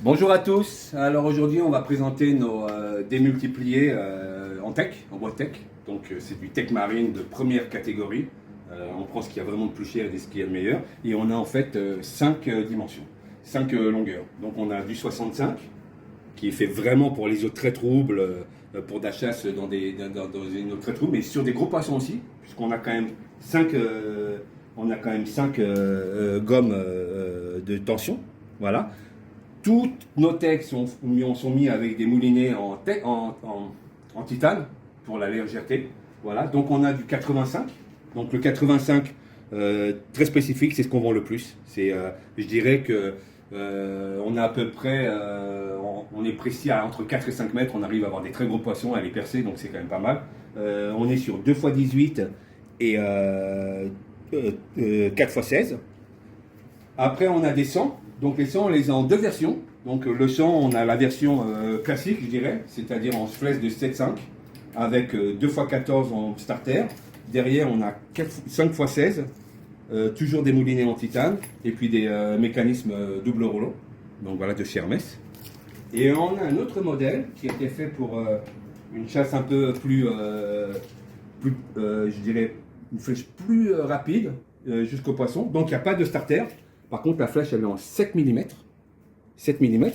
Bonjour à tous, alors aujourd'hui on va présenter nos démultipliés en tech, en bois tech. Donc c'est du tech marine de première catégorie. On prend ce qu'il y a vraiment de plus cher et ce qu'il y a de meilleur. Et on a en fait 5 dimensions, 5 longueurs. Donc on a du 65 qui est fait vraiment pour les eaux très troubles, pour de la chasse dans une eau très trouble, mais sur des gros poissons aussi, puisqu'on a quand même 5 gommes de tension. Voilà. Toutes nos techs sont mis avec des moulinets en titane pour la légèreté. Voilà, donc on a du 85. Donc le 85, très spécifique, c'est ce qu'on vend le plus. Je dirais que on a à peu près, on est précis à entre 4 et 5 mètres. On arrive à avoir des très gros poissons, à les percer, donc c'est quand même pas mal. On est sur 2x18 et 4x16. Après, on a des 100. Donc les 100, on les a en deux versions. Donc le 100, on a la version classique, je dirais, c'est-à-dire en flèche de 7,5 avec 2x14 en starter. Derrière, on a 5x16, toujours des moulinets en titane et puis des mécanismes double rouleau. Donc voilà, de chez Hermès. Et on a un autre modèle qui a été fait pour une chasse un peu plus, je dirais, une flèche plus rapide jusqu'au poisson. Donc il n'y a pas de starter. Par contre, la flèche, elle est en 7 mm. 7 mm.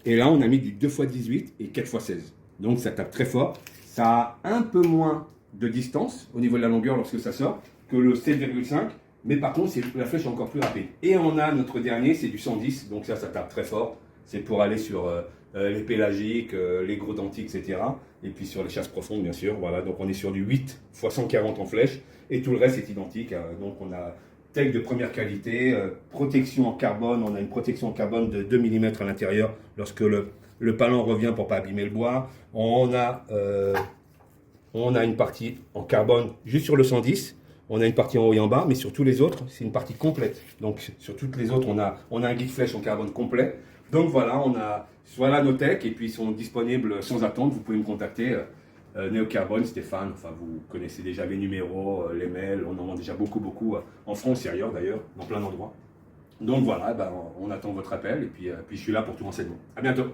Et là, on a mis du 2x18 et 4x16. Donc, ça tape très fort. Ça a un peu moins de distance au niveau de la longueur lorsque ça sort que le 7,5. Mais par contre, la flèche est encore plus rapide. Et on a notre dernier, c'est du 110. Donc ça tape très fort. C'est pour aller sur les pélagiques, les gros dentis, etc. Et puis sur les chasses profondes, bien sûr. Voilà. Donc on est sur du 8 x 140 en flèche. Et tout le reste est identique. Donc on a tech de première qualité, protection en carbone, on a une protection en carbone de 2 mm à l'intérieur lorsque le palan revient pour ne pas abîmer le bois. On a une partie en carbone juste sur le 110, on a une partie en haut et en bas, mais sur tous les autres, c'est une partie complète. Donc sur toutes les autres, on a un guide flèche en carbone complet. Donc voilà nos techs, et puis ils sont disponibles sans attente, vous pouvez me contacter. Néocarbone, Stéphane, enfin vous connaissez déjà les numéros, les mails, on en vend déjà beaucoup en France et ailleurs d'ailleurs, dans plein d'endroits. Donc voilà, on attend votre appel et puis je suis là pour tout renseignement. À bientôt.